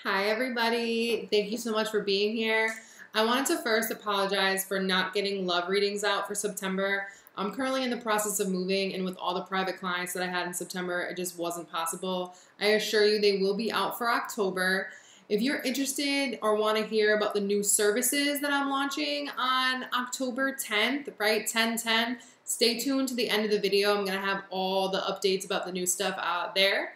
Hi, everybody. Thank you so much for being here. I wanted to first apologize for not getting love readings out for September. I'm currently in the process of moving, and with all the private clients that I had in September, it just wasn't possible. I assure you they will be out for October. If you're interested or want to hear about the new services that I'm launching on October 10th, right, 10/10, stay tuned to the end of the video. I'm going to have all the updates about the new stuff out there.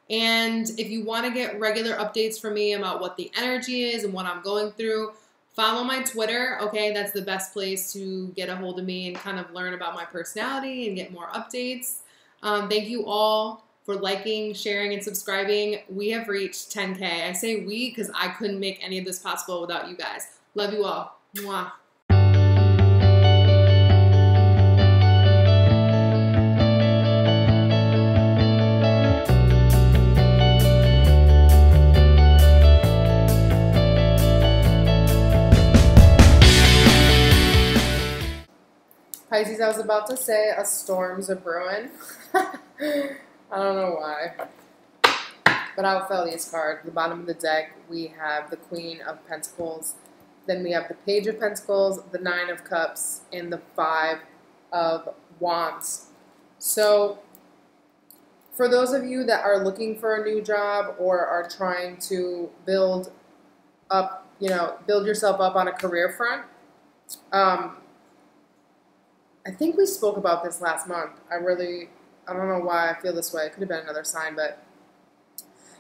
And if you want to get regular updates from me about what the energy is and what I'm going through, follow my Twitter, okay? That's the best place to get a hold of me and kind of learn about my personality and get more updates. Thank you all for liking, sharing, and subscribing. We have reached 10K. I say we because I couldn't make any of this possible without you guys. Love you all. Mwah. Pisces, I was about to say a storm's a brewing. I don't know why. But I'll fill these cards. At the bottom of the deck, we have the Queen of Pentacles. Then we have the Page of Pentacles, the Nine of Cups, and the Five of Wands. So, for those of you that are looking for a new job or are trying to build up, build yourself up on a career front, I think we spoke about this last month. I don't know why I feel this way. It could have been another sign, but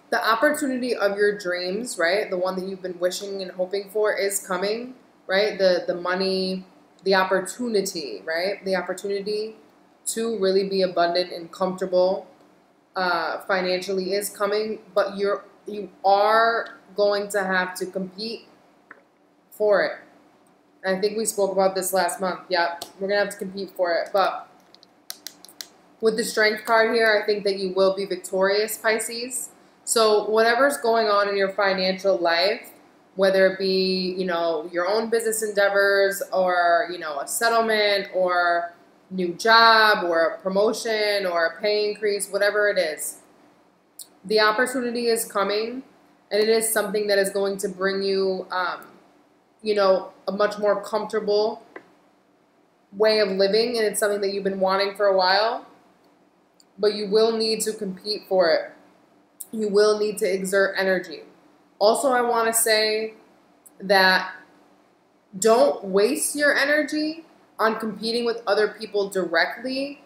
the opportunity of your dreams, right? The one that you've been wishing and hoping for is coming, right? The money, the opportunity, right? The opportunity to really be abundant and comfortable financially is coming, but you are going to have to compete for it. I think we spoke about this last month. Yep, we're going to have to compete for it. But with the Strength card here, I think that you will be victorious, Pisces. So whatever's going on in your financial life, whether it be, your own business endeavors or, a settlement or new job or a promotion or a pay increase, whatever it is, the opportunity is coming, and it is something that is going to bring you, a much more comfortable way of living, and it's something that you've been wanting for a while, but you will need to compete for it. You will need to exert energy. Also, I want to say that don't waste your energy on competing with other people directly.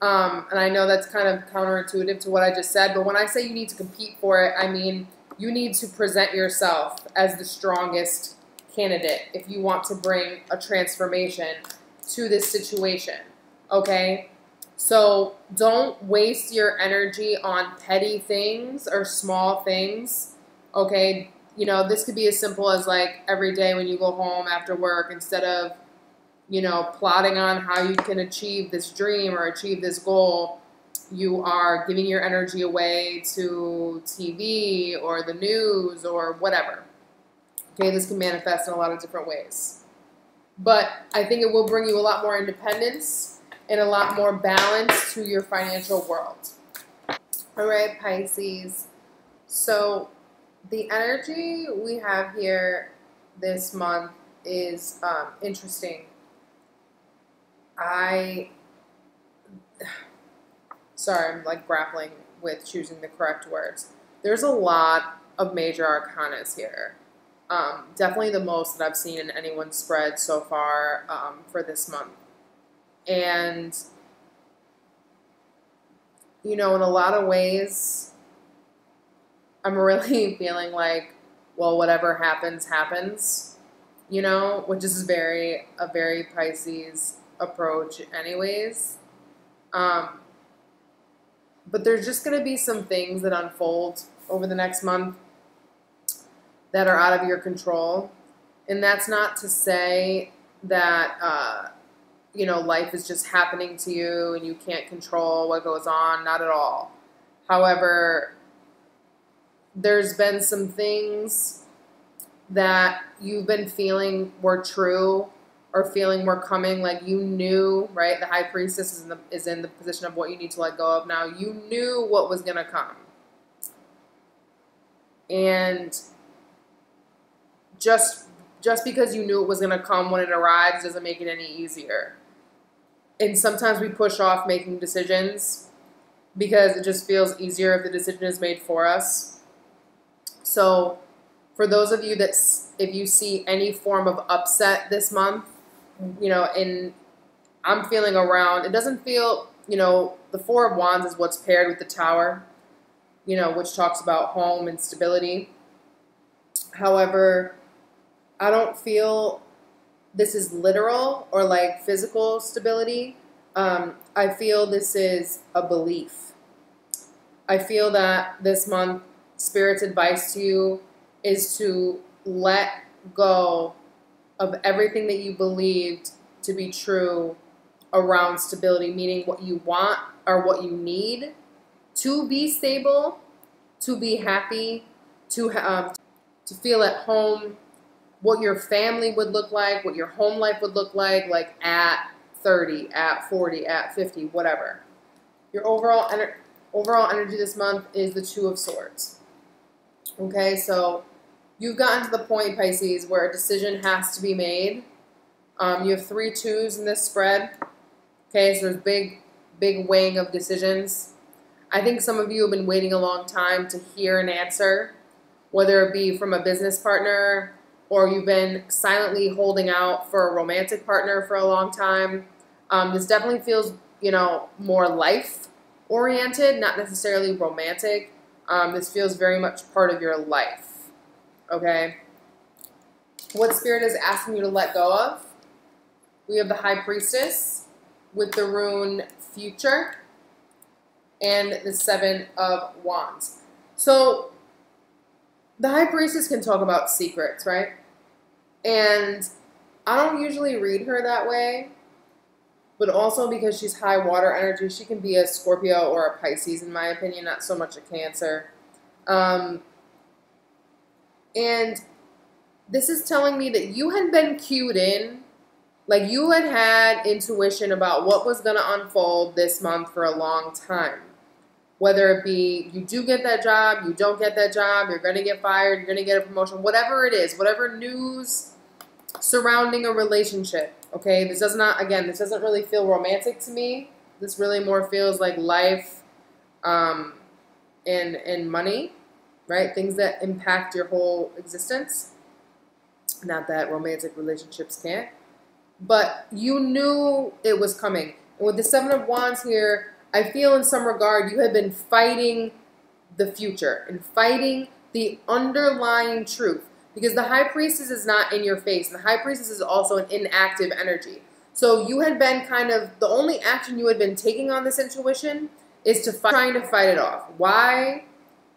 And I know that's kind of counterintuitive to what I just said, but when I say you need to compete for it, I mean you need to present yourself as the strongest candidate if you want to bring a transformation to this situation, okay? So don't waste your energy on petty things or small things, okay? This could be as simple as like every day when you go home after work, instead of, plotting on how you can achieve this dream or achieve this goal, you are giving your energy away to TV or the news or whatever. Okay, this can manifest in a lot of different ways. But I think it will bring you a lot more independence and a lot more balance to your financial world. All right, Pisces. So the energy we have here this month is interesting. Sorry, I'm like grappling with choosing the correct words. There's a lot of major arcanas here. Definitely the most that I've seen in anyone's spread so far for this month. And, in a lot of ways, I'm really feeling like, well, whatever happens, happens, which is a very Pisces approach anyways. But there's just going to be some things that unfold over the next month that are out of your control. And that's not to say that, life is just happening to you and you can't control what goes on. Not at all. However, there's been some things that you've been feeling were true or feeling were coming, like you knew, right? The High Priestess is in the position of what you need to let go of now. You knew what was going to come. And just because you knew it was going to come when it arrives doesn't make it any easier. And sometimes we push off making decisions because it just feels easier if the decision is made for us. So for those of you that, if you see any form of upset this month, you know, and I'm feeling around, it doesn't feel, you know, the Four of Wands is what's paired with the Tower, you know, which talks about home and stability. However, I don't feel this is literal or like physical stability. I feel this is a belief. I feel that this month, Spirit's advice to you is to let go of everything that you believed to be true around stability, meaning what you want or what you need to be stable, to be happy, to feel at home, what your family would look like, what your home life would look like at 30, at 40, at 50, whatever. Your overall energy this month is the Two of Swords. Okay, so you've gotten to the point, Pisces, where a decision has to be made. You have 3 twos in this spread. Okay, so there's big weighing of decisions. I think some of you have been waiting a long time to hear an answer, whether it be from a business partner or you've been silently holding out for a romantic partner for a long time. This definitely feels, you know, more life-oriented, not necessarily romantic. This feels very much part of your life, okay? What Spirit is asking you to let go of? We have the High Priestess with the rune Future and the Seven of Wands. So the High Priestess can talk about secrets, right? And I don't usually read her that way, but also because she's high water energy, she can be a Scorpio or a Pisces, in my opinion, not so much a Cancer. And this is telling me that you had been cued in, like you had intuition about what was going to unfold this month for a long time. Whether it be you do get that job, you don't get that job, you're going to get fired, you're going to get a promotion, whatever it is, whatever news surrounding a relationship, okay? This does not, again, this doesn't really feel romantic to me. This really more feels like life and money, right? Things that impact your whole existence. Not that romantic relationships can't. But you knew it was coming. And with the Seven of Wands here, I feel in some regard you have been fighting the future and fighting the underlying truth. Because the High Priestess is not in your face. And the High Priestess is also an inactive energy. So you had been kind of, the only action you had been taking on this intuition is to trying to fight it off. Why?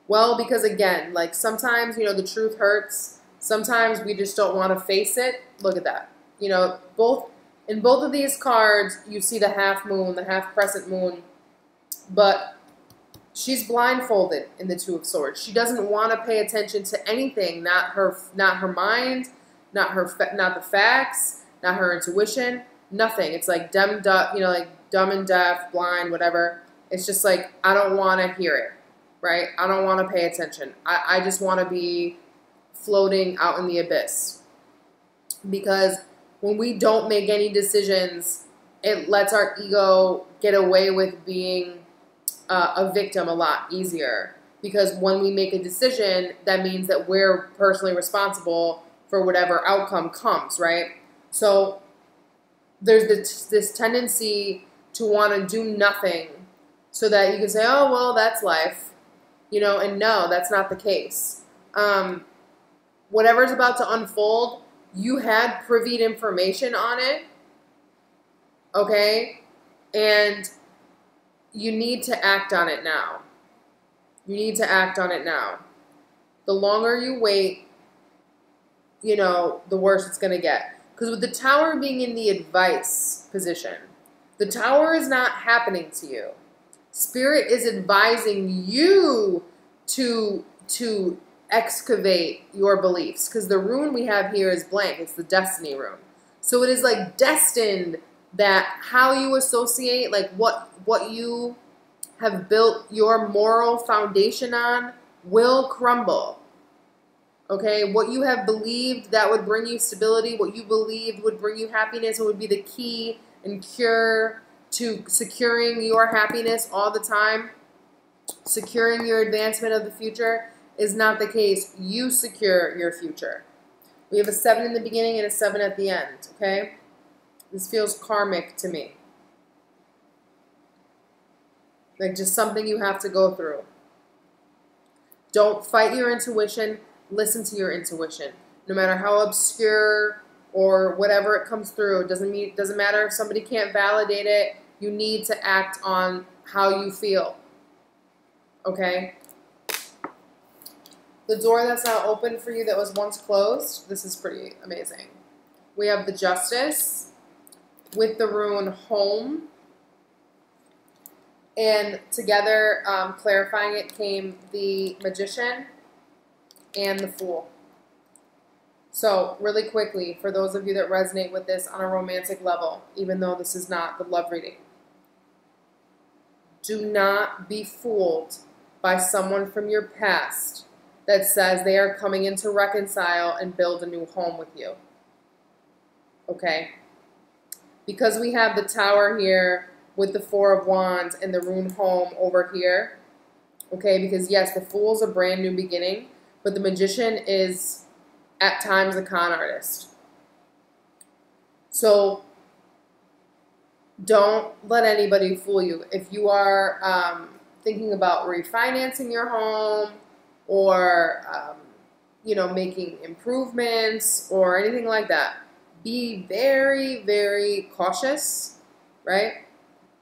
Well, because again, like sometimes, you know, the truth hurts. Sometimes we just don't want to face it. Look at that. You know, in both of these cards, you see the half moon, the half crescent moon. But she's blindfolded in the Two of Swords. She doesn't want to pay attention to anything, not her mind, not the facts, not her intuition, nothing. It's like dumb and deaf, blind, whatever. It's just like, I don't want to hear it, right? I don't want to pay attention. I just want to be floating out in the abyss. Because when we don't make any decisions, it lets our ego get away with being a victim a lot easier, because when we make a decision, that means that we're personally responsible for whatever outcome comes, right? So there's this tendency to want to do nothing so that you can say, oh, well, that's life, you know, and no, that's not the case. Whatever's about to unfold, you had privied information on it, okay? And you need to act on it now. You need to act on it now. The longer you wait, you know, the worse it's going to get. Because with the Tower being in the advice position, the Tower is not happening to you. Spirit is advising you to excavate your beliefs. Because the rune we have here is blank. It's the Destiny rune. So it is like destined that how you associate, like what you have built your moral foundation on will crumble. Okay, what you have believed that would bring you stability, what you believed would bring you happiness and would be the key and cure to securing your happiness all the time, securing your advancement of the future, is not the case. You secure your future. We have a 7 in the beginning and a 7 at the end, okay? This feels karmic to me. Like just something you have to go through. Don't fight your intuition. Listen to your intuition. No matter how obscure or whatever it comes through, it doesn't matter if somebody can't validate it. You need to act on how you feel. Okay? The door that's now open for you that was once closed, this is pretty amazing. We have the Justice with the rune Home. And together, clarifying it, came the Magician and the Fool. So, really quickly, for those of you that resonate with this on a romantic level, even though this is not the love reading, do not be fooled by someone from your past that says they are coming in to reconcile and build a new home with you. Okay? Because we have the Tower here with the 4 of Wands and the rune Home over here. Okay, because yes, the Fool's a brand new beginning, but the Magician is at times a con artist. So don't let anybody fool you. If you are thinking about refinancing your home or you know, making improvements or anything like that, be very, very cautious, right?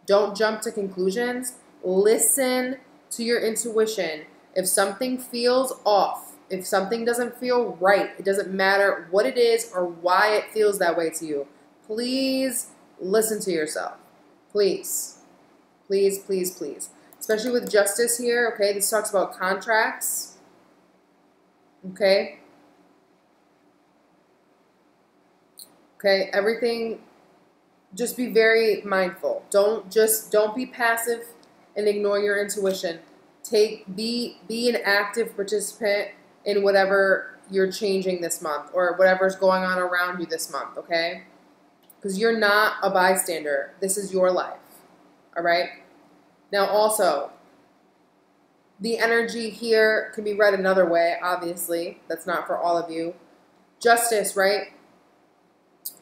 Don't jump to conclusions. Listen to your intuition. If something feels off, if something doesn't feel right, it doesn't matter what it is or why it feels that way to you. Please listen to yourself. Please. Please, please, please. Especially with Justice here, okay? This talks about contracts. Okay? Okay, everything, just be very mindful. Don't be passive and ignore your intuition. Be an active participant in whatever you're changing this month or whatever's going on around you this month, okay? Because you're not a bystander. This is your life, all right? Now also, the energy here can be read another way, obviously. That's not for all of you. Justice, right?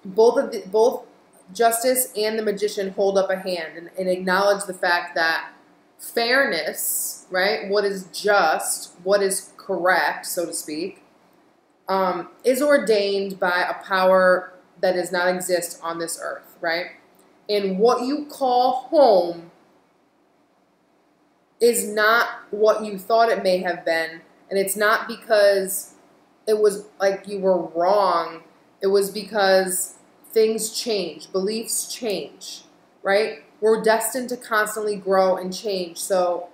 Both Justice and the Magician hold up a hand and acknowledge the fact that fairness, right, what is just, what is correct, so to speak, is ordained by a power that does not exist on this earth, right? And what you call home is not what you thought it may have been, and it's not because it was like you were wrong. It was because things change, beliefs change, right? We're destined to constantly grow and change. So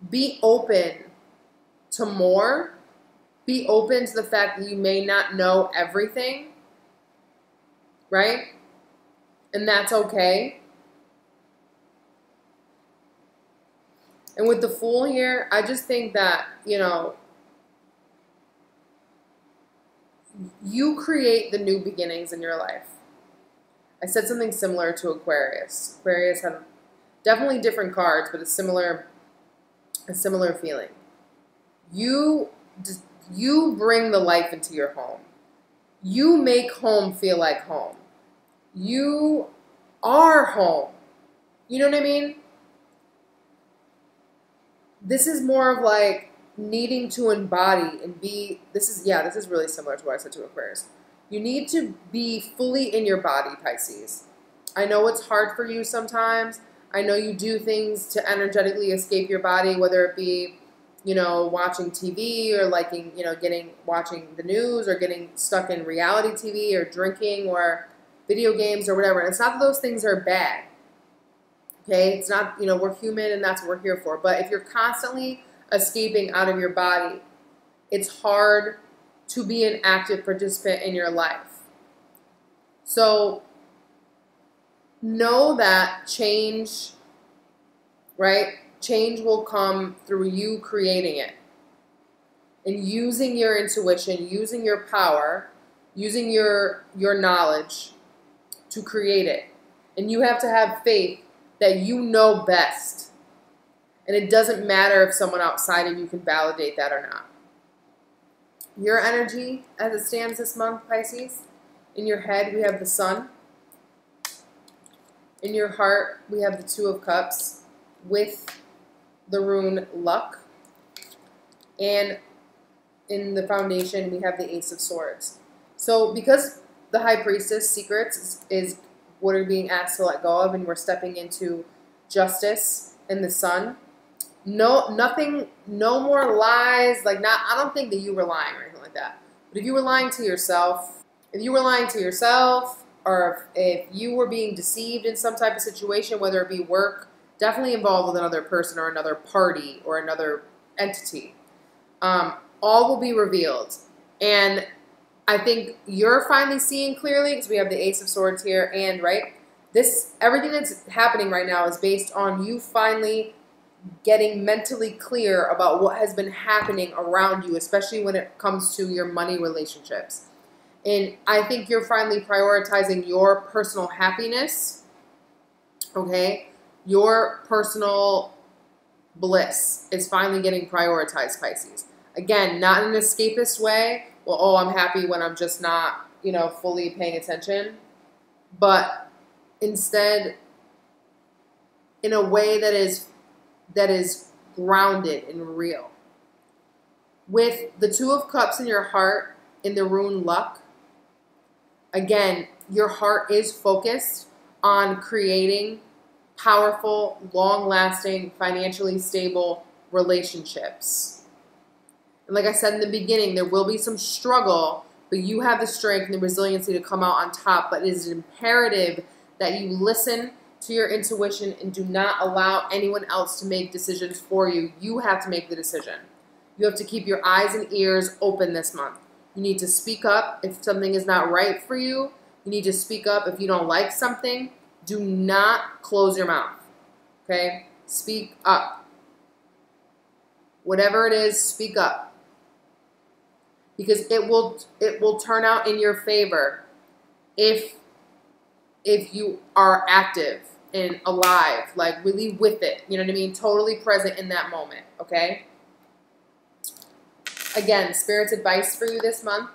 be open to more. Be open to the fact that you may not know everything, right? And that's okay. And with the Fool here, I just think that, you know, you create the new beginnings in your life. I said something similar to Aquarius. Aquarius had definitely different cards, but a similar feeling. You bring the life into your home. You make home feel like home. You are home. You know what I mean? This is more of like needing to embody and be, this is really similar to what I said to Aquarius. You need to be fully in your body, Pisces. I know it's hard for you sometimes. I know you do things to energetically escape your body, whether it be, you know, watching TV or liking, you know, watching the news or getting stuck in reality TV or drinking or video games or whatever. And it's not that those things are bad. Okay? It's not, you know, we're human and that's what we're here for. But if you're constantly escaping out of your body, it's hard to be an active participant in your life. So know that change, right? Change will come through you creating it. and using your intuition, using your power, using your knowledge to create it. And you have to have faith that you know best. And it doesn't matter if someone outside of you can validate that or not. Your energy as it stands this month, Pisces, in your head we have the Sun. In your heart we have the Two of Cups with the rune Luck. And in the foundation we have the Ace of Swords. So because the High Priestess secrets is what are being asked to let go of, and we're stepping into justice and the Sun. No more lies. Like, I don't think that you were lying or anything like that. But if you were lying to yourself, or if you were being deceived in some type of situation, whether it be work, definitely involved with another person or another party or another entity, all will be revealed. And I think you're finally seeing clearly, because we have the Ace of Swords here, and everything that's happening right now is based on you finally getting mentally clear about what has been happening around you, especially when it comes to your money relationships. And I think you're finally prioritizing your personal happiness, okay? Your personal bliss is finally getting prioritized, Pisces. Again, not in an escapist way. Well, oh, I'm happy when I'm just not, fully paying attention. But instead, in a way that is grounded and real. With the Two of Cups in your heart, in the rune Luck, again, your heart is focused on creating powerful, long-lasting, financially stable relationships. And like I said in the beginning, there will be some struggle, but you have the strength and the resiliency to come out on top. But it is imperative that you listen to your intuition and do not allow anyone else to make decisions for you. You have to make the decision. You have to keep your eyes and ears open this month. You need to speak up if something is not right for you. You need to speak up if you don't like something. Do not close your mouth, okay? Speak up. Whatever it is, speak up. Because it will turn out in your favor if you are active and alive, like really with it, you know what I mean? Totally present in that moment, okay? Again, Spirit's advice for you this month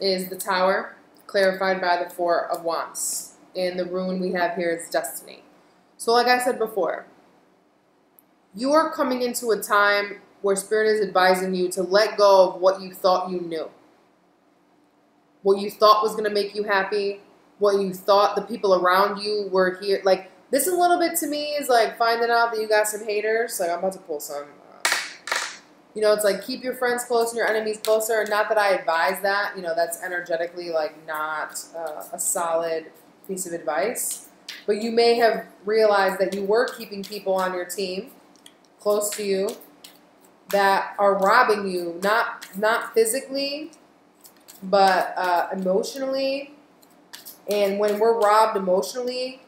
is the Tower, clarified by the Four of Wands. And the rune we have here is Destiny. So like I said before, you are coming into a time where Spirit is advising you to let go of what you thought you knew. What you thought was going to make you happy. What you thought the people around you were here. Like, this a little bit to me is like finding out that you got some haters. Like, I'm about to pull some. It's like keep your friends close and your enemies closer. And not that I advise that. That's energetically like not a solid piece of advice. But you may have realized that you were keeping people on your team close to you that are robbing you, not physically, but emotionally. And when we're robbed emotionally,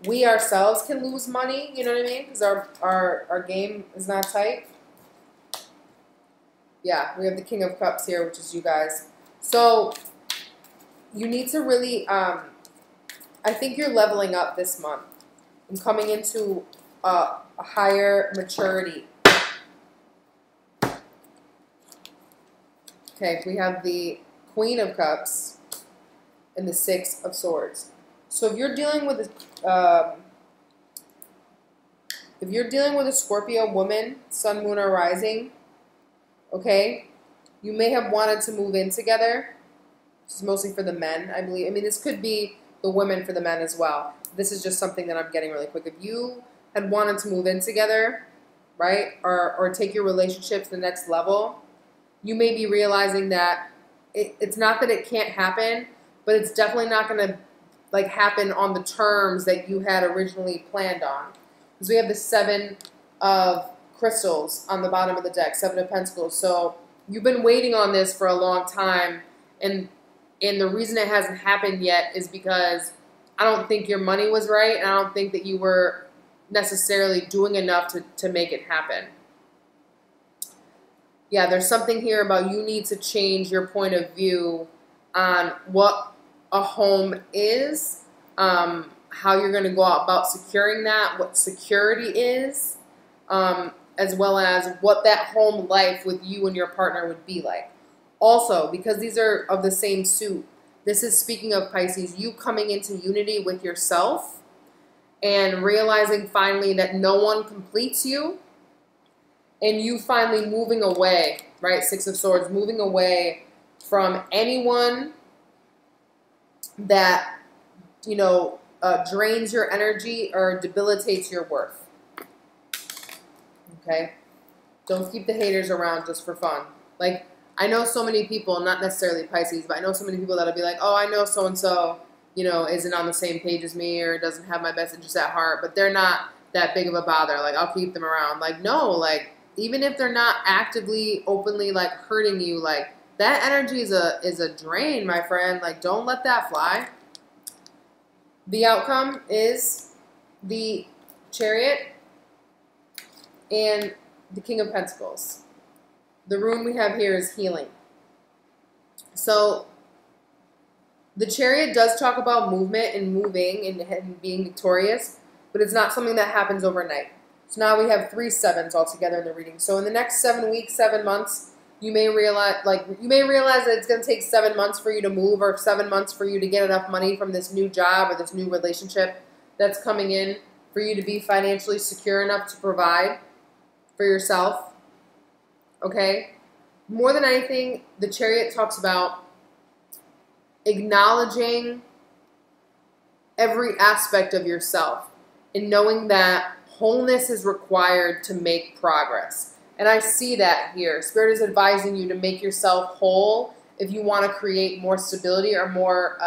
we ourselves can lose money, you know what I mean? Because our game is not tight. Yeah, we have the King of Cups here, which is you guys. So you need to really, I think you're leveling up this month and coming into a higher maturity. Okay, we have the Queen of Cups and the Six of Swords. So if you're dealing with a Scorpio woman, Sun, Moon, or Rising, okay, you may have wanted to move in together. This is mostly for the men, I believe. I mean, this could be the women for the men as well. This is just something that I'm getting really quick. If you had wanted to move in together, right, or take your relationship to the next level, you may be realizing that it's not that it can't happen, but it's definitely not going to like happen on the terms that you had originally planned on. Because we have the Seven of Crystals on the bottom of the deck, Seven of Pentacles. So you've been waiting on this for a long time, and the reason it hasn't happened yet is because I don't think your money was right, and I don't think that you were necessarily doing enough to make it happen. Yeah, there's something here about you need to change your point of view on what a home is, how you're going to go about securing that, what security is, as well as what that home life with you and your partner would be like. Also, because these are of the same suit, this is, speaking of Pisces, you coming into unity with yourself and realizing finally that no one completes you, and you finally moving away, right? Six of Swords, moving away from anyone that, you know, drains your energy or debilitates your worth. Okay? Don't keep the haters around just for fun. Like, I know so many people, not necessarily Pisces, but I know so many people that'll be like, oh, I know so-and-so, you know, isn't on the same page as me or doesn't have my best interests at heart, but they're not that big of a bother. Like, I'll keep them around. Like, no, like, even if they're not actively, openly, like, hurting you, like, that energy is a drain, my friend. Like, don't let that fly. The outcome is the Chariot and the King of Pentacles. The rune we have here is healing. So the Chariot does talk about movement and moving and being victorious, but it's not something that happens overnight. So now we have 3 sevens altogether in the reading. So in the next 7 weeks, 7 months, you may realize that it's going to take 7 months for you to move, or 7 months for you to get enough money from this new job or this new relationship that's coming in for you to be financially secure enough to provide for yourself. Okay? More than anything, the Chariot talks about acknowledging every aspect of yourself and knowing that wholeness is required to make progress. And I see that here. Spirit is advising you to make yourself whole if you want to create more stability or more,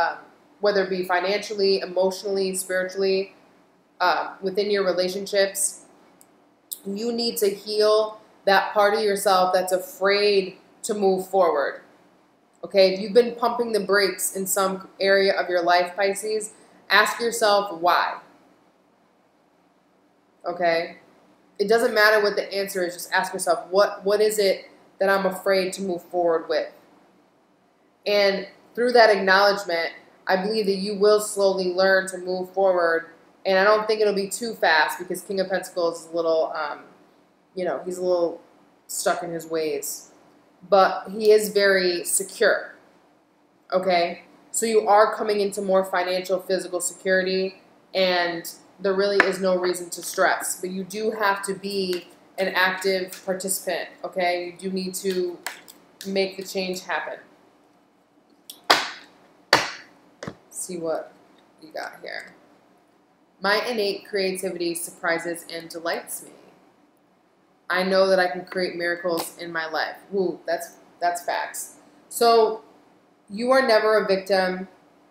whether it be financially, emotionally, spiritually, within your relationships. You need to heal that part of yourself that's afraid to move forward. Okay, if you've been pumping the brakes in some area of your life, Pisces, ask yourself why. Okay? It doesn't matter what the answer is. Just ask yourself, what is it that I'm afraid to move forward with? And through that acknowledgement, I believe that you will slowly learn to move forward. And I don't think it'll be too fast, because King of Pentacles is a little, you know, he's a little stuck in his ways. But he is very secure. Okay? So you are coming into more financial, physical security, and there really is no reason to stress. But you do have to be an active participant, okay? You do need to make the change happen. See what you got here. My innate creativity surprises and delights me. I know that I can create miracles in my life. Ooh, that's facts. So you are never a victim.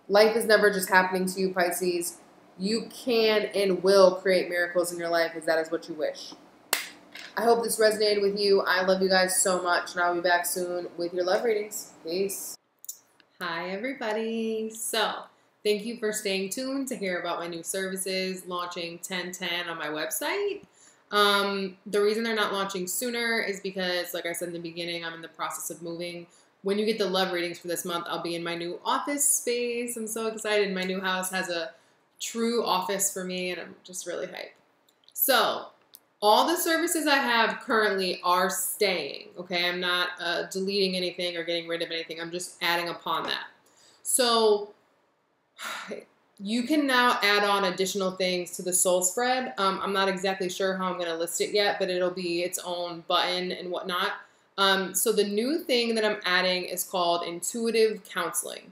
Life is never just happening to you, Pisces. You can and will create miracles in your life, if that is what you wish. I hope this resonated with you. I love you guys so much, and I'll be back soon with your love readings. Peace. Hi, everybody. So thank you for staying tuned to hear about my new services launching 10/10 on my website. The reason they're not launching sooner is because, like I said in the beginning, I'm in the process of moving. When you get the love readings for this month, I'll be in my new office space. I'm so excited. My new house has a true office for me, and I'm just really hyped. So all the services I have currently are staying, okay? I'm not deleting anything or getting rid of anything. I'm just adding upon that. So you can now add on additional things to the soul spread. I'm not exactly sure how I'm going to list it yet, but it'll be its own button and whatnot. So the new thing that I'm adding is called intuitive counseling.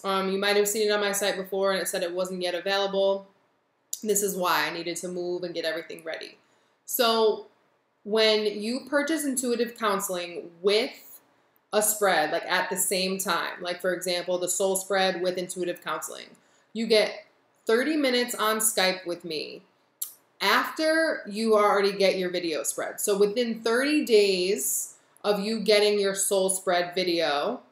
You might have seen it on my site before, and it said it wasn't yet available. This is why I needed to move and get everything ready. So when you purchase intuitive counseling with a spread, like at the same time, like for example, the soul spread with intuitive counseling, you get 30 minutes on Skype with me after you already get your video spread. So within 30 days of you getting your soul spread video,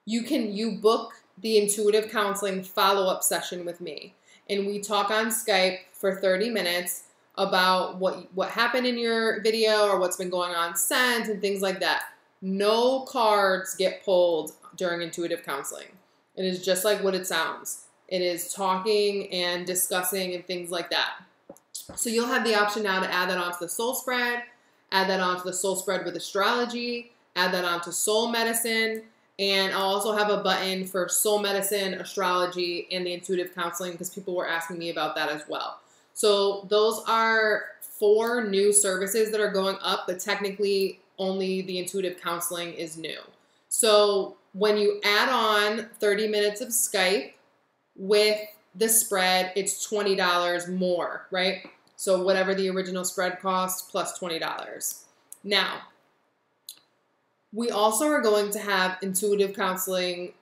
you book the intuitive counseling follow-up session with me. And we talk on Skype for 30 minutes about what happened in your video or what's been going on since and things like that. No cards get pulled during intuitive counseling. It is just like what it sounds. It is talking and discussing and things like that. So you'll have the option now to add that onto the soul spread, add that onto the soul spread with astrology, add that onto soul medicine, and I'll also have a button for soul medicine, astrology, and the intuitive counseling because people were asking me about that as well. So those are 4 new services that are going up, but technically only the intuitive counseling is new. So when you add on 30 minutes of Skype with the spread, it's $20 more, right? So whatever the original spread costs plus $20. Now, we also are going to have intuitive counseling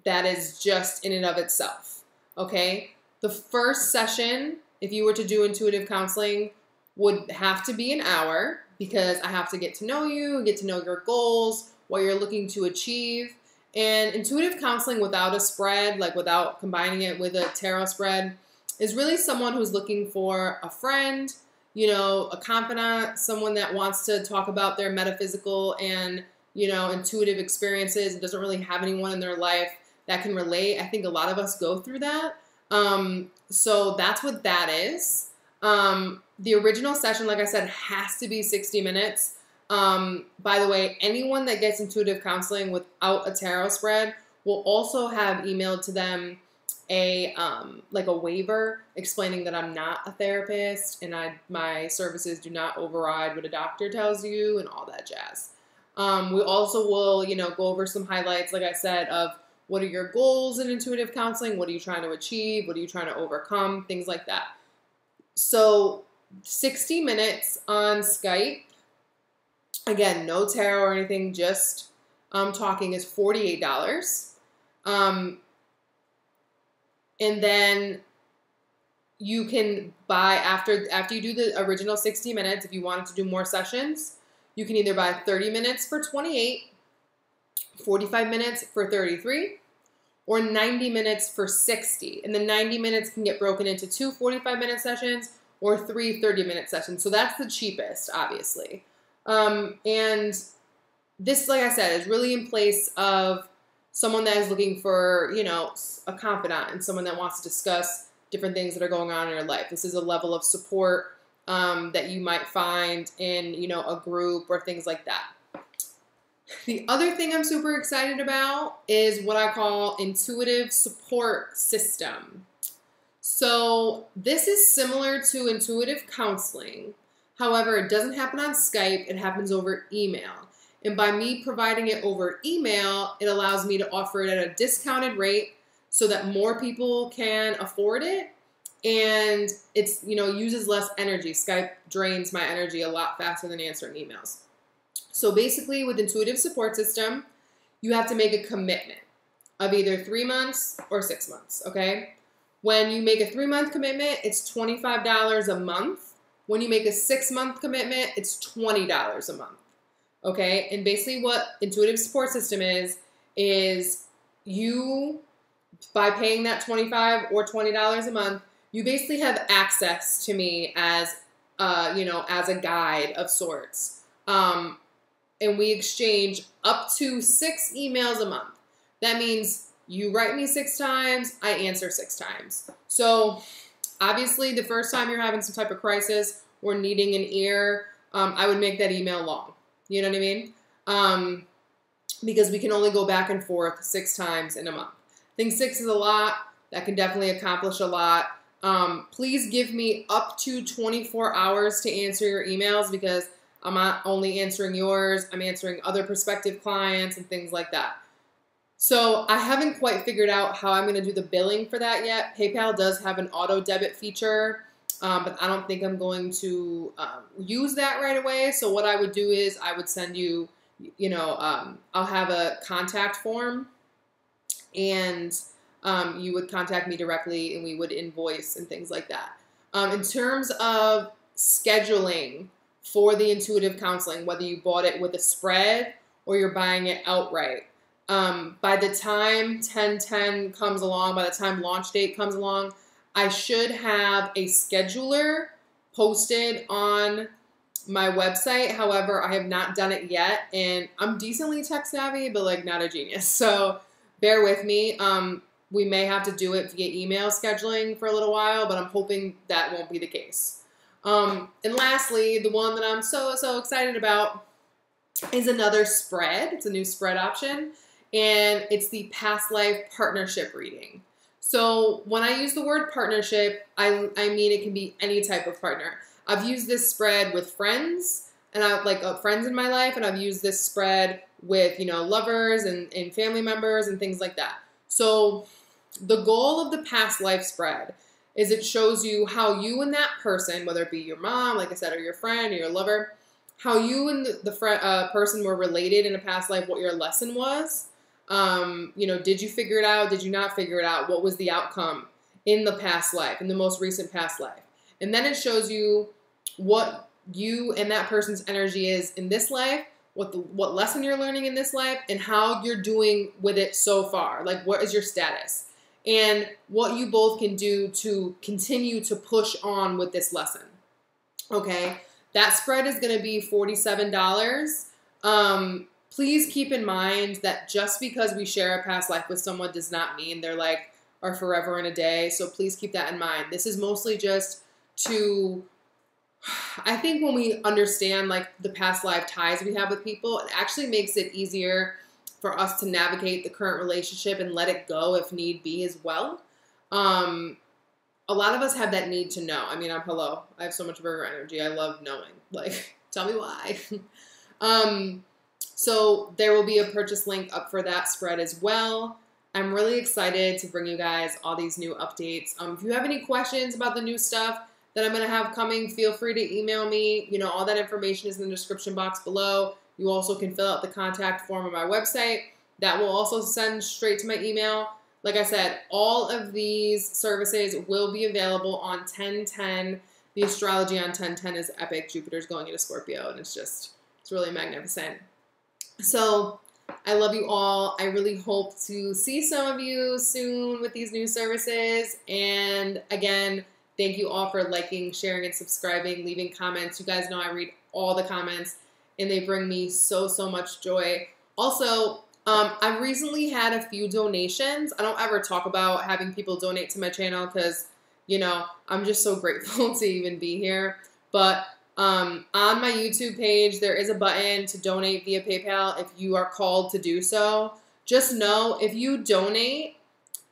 that is just in and of itself, okay? The first session, if you were to do intuitive counseling, would have to be an hour because I have to get to know you, get to know your goals, what you're looking to achieve. And intuitive counseling without a spread, like without combining it with a tarot spread, is really someone who's looking for a friend, you know, a confidant, someone that wants to talk about their metaphysical and, you know, intuitive experiences and doesn't really have anyone in their life that can relate. I think a lot of us go through that. So that's what that is. The original session, like I said, has to be 60 minutes. By the way, anyone that gets intuitive counseling without a tarot spread will also have emailed to them a like a waiver explaining that I'm not a therapist and my services do not override what a doctor tells you and all that jazz. We also will, you know, go over some highlights, like I said, of what are your goals in intuitive counseling? What are you trying to achieve? What are you trying to overcome? Things like that. So 60 minutes on Skype. Again, no tarot or anything, just talking is $48. And then you can buy, after you do the original 60 minutes, if you wanted to do more sessions, you can either buy 30 minutes for $28, 45 minutes for $33, or 90 minutes for $60. And the 90 minutes can get broken into 2 45-minute sessions or 3 30-minute sessions. So that's the cheapest, obviously. And this, like I said, is really in place of someone that is looking for, you know, a confidant and someone that wants to discuss different things that are going on in your life. This is a level of support that you might find in, you know, a group or things like that. The other thing I'm super excited about is what I call intuitive support system. So this is similar to intuitive counseling. However, it doesn't happen on Skype. It happens over email. And by me providing it over email, it allows me to offer it at a discounted rate so that more people can afford it. And it's, you know, uses less energy. Skype drains my energy a lot faster than answering emails. So basically with intuitive support system, you have to make a commitment of either 3 months or 6 months, okay? When you make a 3-month commitment, it's $25 a month. When you make a 6-month commitment, it's $20 a month, okay? And basically what intuitive support system is you, by paying that $25 or $20 a month, you basically have access to me as, you know, as a guide of sorts. And we exchange up to 6 emails a month. That means you write me 6 times, I answer 6 times. So obviously the first time you're having some type of crisis or needing an ear, I would make that email long. You know what I mean? Because we can only go back and forth 6 times in a month. I think 6 is a lot. That can definitely accomplish a lot. Please give me up to 24 hours to answer your emails because I'm not only answering yours, I'm answering other prospective clients and things like that. So I haven't quite figured out how I'm going to do the billing for that yet. PayPal does have an auto debit feature, but I don't think I'm going to use that right away. So what I would do is I would send you, you know, I'll have a contact form and you would contact me directly and we would invoice and things like that. In terms of scheduling for the intuitive counseling, whether you bought it with a spread or you're buying it outright, by the time 10/10 comes along, by the time launch date comes along, I should have a scheduler posted on my website. However, I have not done it yet, and I'm decently tech savvy, but like not a genius. So bear with me. We may have to do it via email scheduling for a little while, but I'm hoping that won't be the case. And lastly, the one that I'm so excited about is another spread. It's a new spread option, and it's the past life partnership reading. So when I use the word partnership, I mean it can be any type of partner. I've used this spread with friends, and I like friends in my life, and I've used this spread with, you know, lovers and family members and things like that. So the goal of the past life spread is it shows you how you and that person, whether it be your mom, like I said, or your friend or your lover, how you and the person were related in a past life, what your lesson was. You know, did you figure it out? Did you not figure it out? What was the outcome in the past life, in the most recent past life? And then it shows you what you and that person's energy is in this life, what lesson you're learning in this life, and how you're doing with it so far. Like, what is your status? And what you both can do to continue to push on with this lesson. Okay? That spread is going to be $47. Please keep in mind that just because we share a past life with someone does not mean they're like our forever and a day. So please keep that in mind. This is mostly just to, I think when we understand like the past life ties we have with people, it actually makes it easier for us to navigate the current relationship and let it go if need be as well. A lot of us have that need to know. I mean, I have so much Virgo energy. I love knowing. Like, tell me why. So there will be a purchase link up for that spread as well. I'm really excited to bring you guys all these new updates. If you have any questions about the new stuff that I'm going to have coming, feel free to email me. You know, all that information is in the description box below. You also can fill out the contact form on my website. That will also send straight to my email. Like I said, all of these services will be available on 10/10. The astrology on 10/10 is epic. Jupiter's going into Scorpio, and it's really magnificent. So I love you all. I really hope to see some of you soon with these new services. And again, thank you all for liking, sharing, and subscribing, leaving comments. You guys know I read all the comments, and they bring me so much joy. Also, I recently had a few donations. I don't ever talk about having people donate to my channel because, you know, I'm just so grateful to even be here. But on my YouTube page, there is a button to donate via PayPal if you are called to do so. Just know if you donate,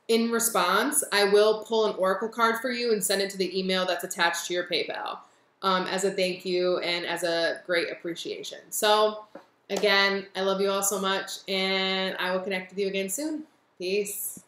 in response, I will pull an oracle card for you and send it to the email that's attached to your PayPal as a thank you and as a great appreciation. So, again, I love you all so much, and I will connect with you again soon. Peace.